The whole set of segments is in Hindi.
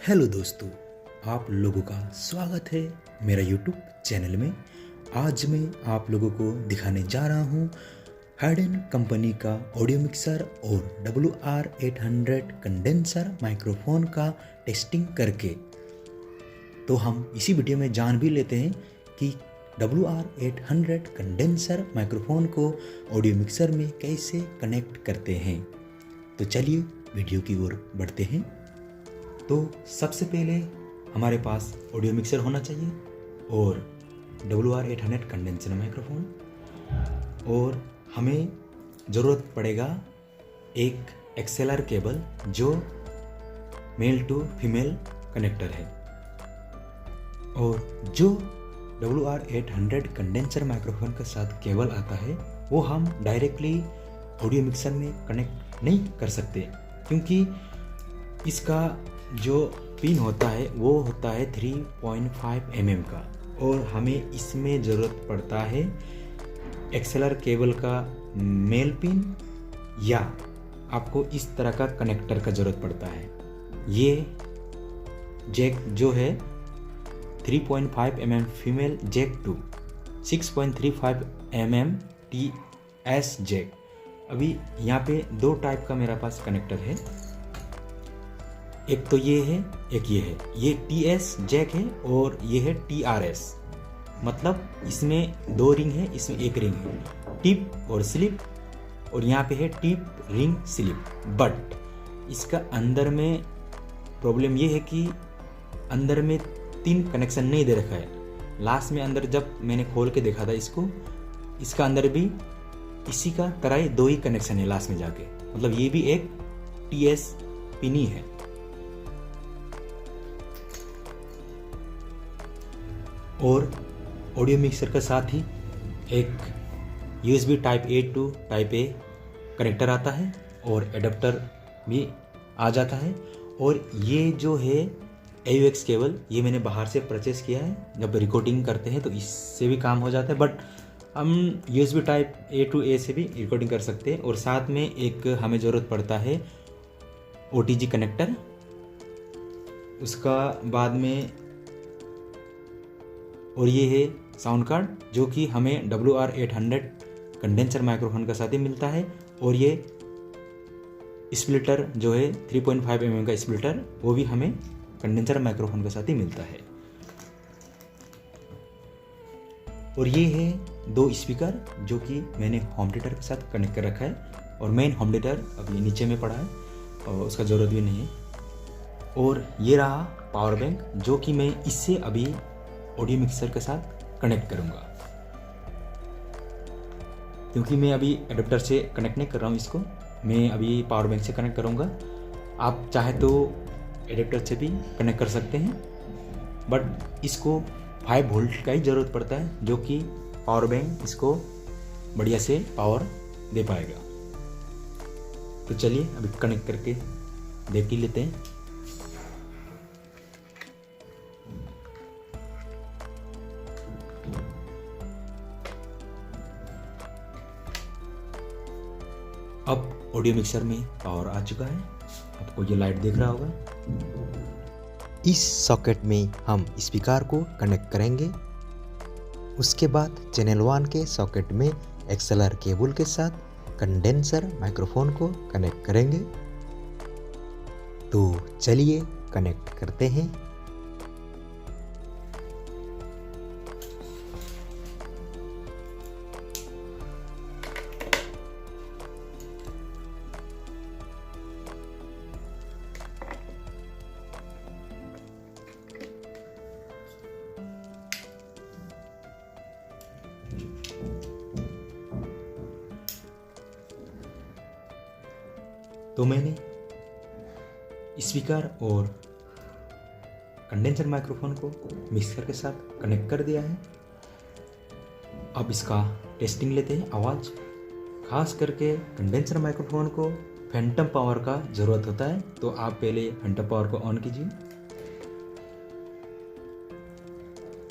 हेलो दोस्तों, आप लोगों का स्वागत है मेरा यूट्यूब चैनल में। आज मैं आप लोगों को दिखाने जा रहा हूँ हाइडेन कंपनी का ऑडियो मिक्सर और WR-800 कंडेंसर माइक्रोफोन का टेस्टिंग करके। तो हम इसी वीडियो में जान भी लेते हैं कि WR-800 कंडेंसर माइक्रोफोन को ऑडियो मिक्सर में कैसे कनेक्ट करते हैं। तो चलिए वीडियो की ओर बढ़ते हैं। तो सबसे पहले हमारे पास ऑडियो मिक्सर होना चाहिए और WR-800 कंडेंसर माइक्रोफोन, और हमें ज़रूरत पड़ेगा एक XLR केबल जो मेल टू फीमेल कनेक्टर है। और जो WR-800 कंडेंसर माइक्रोफोन के साथ केबल आता है वो हम डायरेक्टली ऑडियो मिक्सर में कनेक्ट नहीं कर सकते, क्योंकि इसका जो पिन होता है वो होता है 3.5 mm का, और हमें इसमें ज़रूरत पड़ता है XLR केबल का मेल पिन, या आपको इस तरह का कनेक्टर का ज़रूरत पड़ता है। ये जैक जो है 3.5 mm female jack to 6.35 mm TS jack. अभी यहाँ पे दो टाइप का मेरा पास कनेक्टर है, एक तो ये है, एक ये है। ये TS जैक है और ये है TRS, मतलब इसमें दो रिंग है, इसमें एक रिंग है, टिप और स्लिप, और यहाँ पे है टिप रिंग स्लिप। बट इसका अंदर में प्रॉब्लम ये है कि अंदर में 3 कनेक्शन नहीं दे रखा है। लास्ट में अंदर जब मैंने खोल के देखा था इसको, इसका अंदर भी इसी का तरह ही 2 ही कनेक्शन है लास्ट में जाके, मतलब ये भी एक TS पिन ही है। और ऑडियो मिक्सर के साथ ही एक USB type A to type A connector आता है और एडाप्टर भी आ जाता है। और ये जो है AUX केबल, ये मैंने बाहर से परचेस किया है। जब रिकॉर्डिंग करते हैं तो इससे भी काम हो जाता है, बट हम USB type A to A से भी रिकॉर्डिंग कर सकते हैं। और साथ में एक हमें ज़रूरत पड़ता है OTG कनेक्टर, उसका बाद में, और ये है साउंड कार्ड जो कि हमें WR-800 कंडेंसर माइक्रोफोन के साथ ही मिलता है। और ये स्प्लिटर जो है 3.5 mm का स्प्लिटर, वो भी हमें कंडेंसर माइक्रोफोन के साथ ही मिलता है। और ये है 2 स्पीकर जो कि मैंने होम थिएटर के साथ कनेक्ट कर रखा है, और मेन होम थिएटर अभी नीचे में पड़ा है और उसका ज़रूरत भी नहीं है। और ये रहा पावर बैंक जो कि मैं इससे अभी ऑडियो मिक्सर के साथ कनेक्ट करूंगा, क्योंकि मैं अभी एडाप्टर से कनेक्ट नहीं कर रहा हूँ इसको, मैं अभी पावर बैंक से कनेक्ट करूंगा। आप चाहे तो एडाप्टर से भी कनेक्ट कर सकते हैं, बट इसको 5 वोल्ट का ही ज़रूरत पड़ता है, जो कि पावर बैंक इसको बढ़िया से पावर दे पाएगा। तो चलिए अभी कनेक्ट करके देख ही लेते हैं। अब ऑडियो मिक्सर में पावर आ चुका है, आपको ये लाइट दिख रहा होगा। इस सॉकेट में हम स्पीकर को कनेक्ट करेंगे। उसके बाद चैनल 1 के सॉकेट में XLR केबल के साथ कंडेंसर माइक्रोफोन को कनेक्ट करेंगे। तो चलिए कनेक्ट करते हैं। तो मैंने स्पीकर और कंडेंसर माइक्रोफोन को मिक्सर के साथ कनेक्ट कर दिया है। अब इसका टेस्टिंग लेते हैं आवाज़। खास करके कंडेंसर माइक्रोफोन को फैंटम पावर का ज़रूरत होता है, तो आप पहले फैंटम पावर को ऑन कीजिए।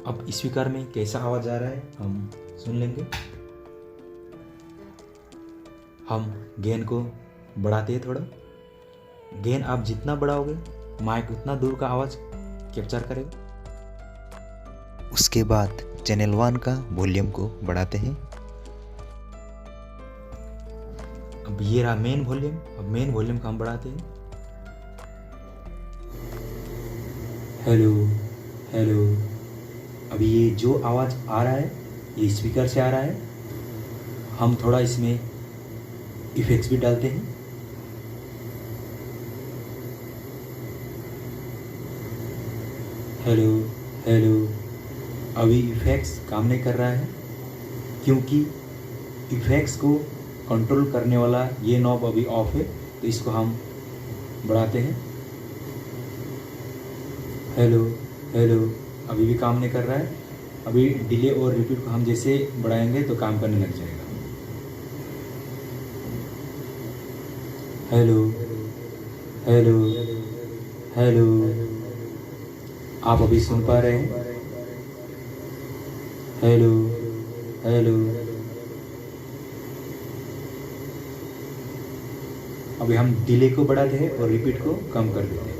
अब स्पीकर में कैसा आवाज़ आ रहा है हम सुन लेंगे। हम गेन को बढ़ाते हैं थोड़ा। गेन आप जितना बढ़ाओगे माइक उतना दूर का आवाज़ कैप्चर करेगा। उसके बाद चैनल 1 का वॉल्यूम को बढ़ाते हैं। अब ये रहा मेन वॉल्यूम। अब मेन वॉल्यूम को हम बढ़ाते हैं। Hello hello. अब ये जो आवाज़ आ रहा है ये स्पीकर से आ रहा है। हम थोड़ा इसमें इफेक्ट्स भी डालते हैं। Hello hello. अभी इफेक्ट्स काम नहीं कर रहा है क्योंकि इफेक्ट्स को कंट्रोल करने वाला ये नॉब अभी ऑफ है, तो इसको हम बढ़ाते हैं। Hello hello. अभी भी काम नहीं कर रहा है। अभी डिले और रिपीट को हम जैसे बढ़ाएंगे तो काम करने लग जाएगा। Hello hello hello. आप अभी सुन पा रहे हैं? Hello hello. अभी हम डिले को बढ़ाते हैं और रिपीट को कम कर देते हैं।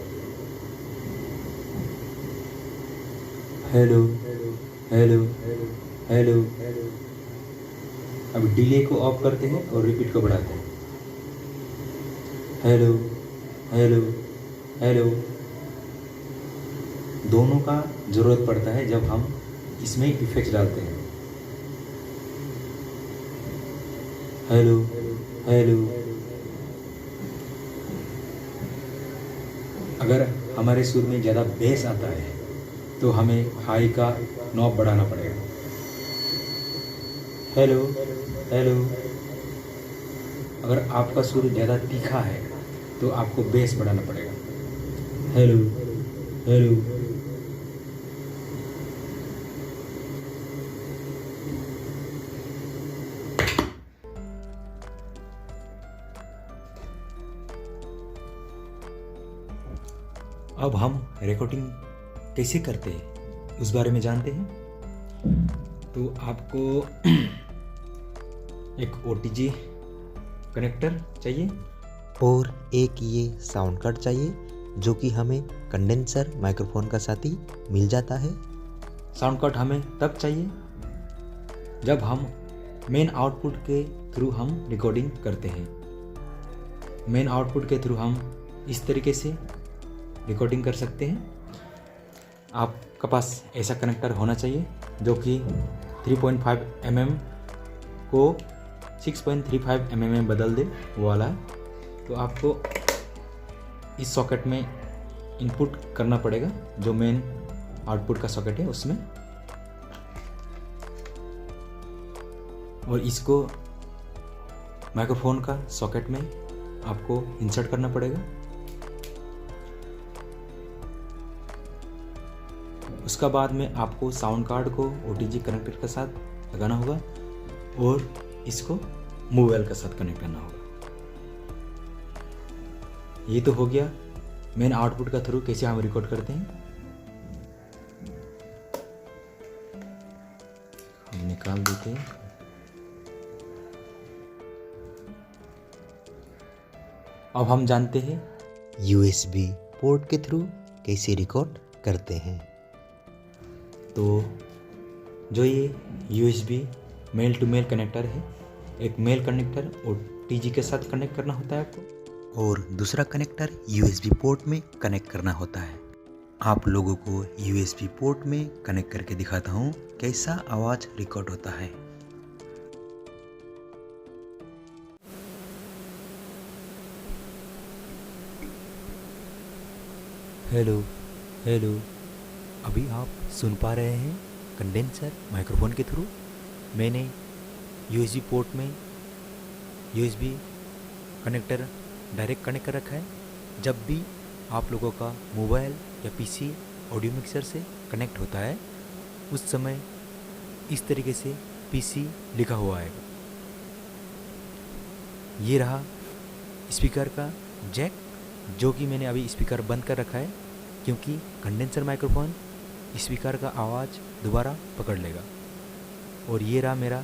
Hello hello hello. अब डिले को ऑफ करते हैं और रिपीट को बढ़ाते हैं। Hello hello hello. दोनों का ज़रूरत पड़ता है जब हम इसमें इफेक्ट्स डालते हैं। Hello hello. अगर हमारे सुर में ज़्यादा बेस आता है तो हमें हाई का नॉब बढ़ाना पड़ेगा। Hello hello. अगर आपका सुर ज़्यादा तीखा है तो आपको बेस बढ़ाना पड़ेगा। Hello hello. अब हम रिकॉर्डिंग कैसे करते हैं उस बारे में जानते हैं। तो आपको एक OTG कनेक्टर चाहिए और एक ये साउंड कार्ड चाहिए जो कि हमें कंडेंसर माइक्रोफोन का साथ ही मिल जाता है। साउंड कार्ड हमें तब चाहिए जब हम मेन आउटपुट के थ्रू हम रिकॉर्डिंग करते हैं। मेन आउटपुट के थ्रू हम इस तरीके से रिकॉर्डिंग कर सकते हैं। आपका पास ऐसा कनेक्टर होना चाहिए जो कि 3.5 mm को 6.35 mm में बदल दे, वो वाला है। तो आपको इस सॉकेट में इनपुट करना पड़ेगा जो मेन आउटपुट का सॉकेट है उसमें, और इसको माइक्रोफोन का सॉकेट में आपको इंसर्ट करना पड़ेगा। उसका बाद में आपको साउंड कार्ड को OTG कनेक्टर के साथ लगाना होगा और इसको मोबाइल के साथ कनेक्ट करना होगा। ये तो हो गया मेन आउटपुट का थ्रू कैसे हम रिकॉर्ड करते हैं। हम निकाल देते हैं। अब हम जानते हैं USB पोर्ट के थ्रू कैसे रिकॉर्ड करते हैं। तो जो ये USB male to male connector है, एक मेल कनेक्टर OTG के साथ कनेक्ट करना होता है आपको, और दूसरा कनेक्टर USB पोर्ट में कनेक्ट करना होता है। आप लोगों को USB पोर्ट में कनेक्ट करके दिखाता हूँ कैसा आवाज़ रिकॉर्ड होता है। Hello hello. अभी आप सुन पा रहे हैं कंडेंसर माइक्रोफोन के थ्रू। मैंने USB पोर्ट में USB कनेक्टर डायरेक्ट कनेक्ट कर रखा है। जब भी आप लोगों का मोबाइल या PC ऑडियो मिक्सर से कनेक्ट होता है उस समय इस तरीके से PC लिखा हुआ आएगा। ये रहा स्पीकर का जैक, जो कि मैंने अभी स्पीकर बंद कर रखा है क्योंकि कंडेंसर माइक्रोफोन स्पीकर का आवाज़ दोबारा पकड़ लेगा। और ये रहा मेरा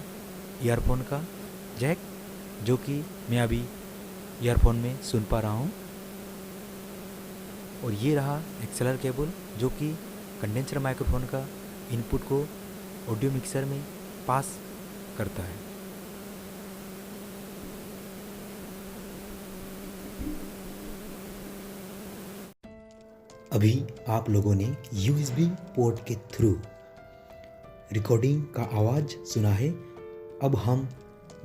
ईयरफोन का जैक, जो कि मैं अभी ईयरफोन में सुन पा रहा हूँ। और ये रहा एक्सएलआर केबल जो कि कंडेंसर माइक्रोफोन का इनपुट को ऑडियो मिक्सर में पास करता है। अभी आप लोगों ने USB पोर्ट के थ्रू रिकॉर्डिंग का आवाज़ सुना है। अब हम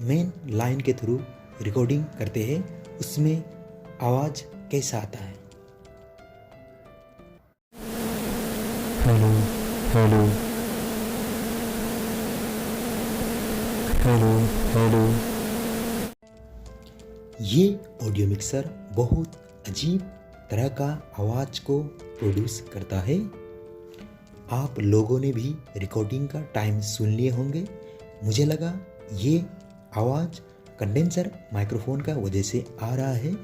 मेन लाइन के थ्रू रिकॉर्डिंग करते हैं, उसमें आवाज़ कैसा आता है। Hello hello hello hello. ये ऑडियो मिक्सर बहुत अजीब तरह का आवाज़ को प्रोड्यूस करता है। आप लोगों ने भी रिकॉर्डिंग का टाइम सुन लिए होंगे। मुझे लगा ये आवाज़ कंडेंसर माइक्रोफोन का वजह से आ रहा है,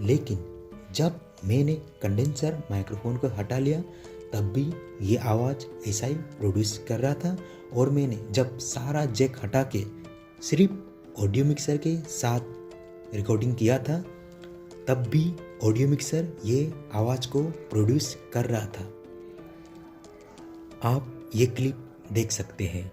लेकिन जब मैंने कंडेंसर माइक्रोफोन को हटा लिया तब भी ये आवाज़ ऐसा ही प्रोड्यूस कर रहा था। और मैंने जब सारा जैक हटा के सिर्फ ऑडियो मिक्सर के साथ रिकॉर्डिंग किया था तब भी ऑडियो मिक्सर ये आवाज़ को प्रोड्यूस कर रहा था। आप ये क्लिप देख सकते हैं।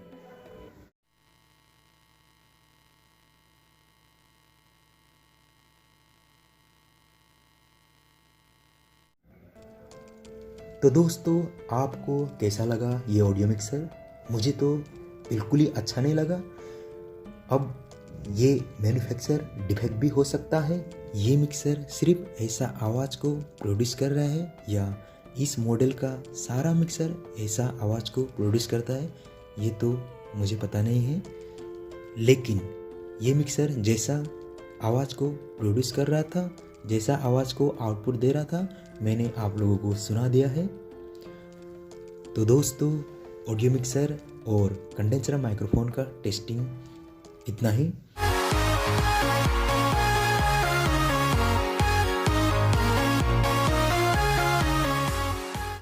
तो दोस्तों, आपको कैसा लगा ये ऑडियो मिक्सर? मुझे तो बिल्कुल ही अच्छा नहीं लगा। अब ये मैन्युफैक्चर डिफेक्ट भी हो सकता है। ये मिक्सर सिर्फ ऐसा आवाज़ को प्रोड्यूस कर रहा है या इस मॉडल का सारा मिक्सर ऐसा आवाज़ को प्रोड्यूस करता है, ये तो मुझे पता नहीं है। लेकिन ये मिक्सर जैसा आवाज़ को प्रोड्यूस कर रहा था, जैसा आवाज़ को आउटपुट दे रहा था, मैंने आप लोगों को सुना दिया है। तो दोस्तों, ऑडियो मिक्सर और कंडेंसर माइक्रोफोन का टेस्टिंग इतना ही।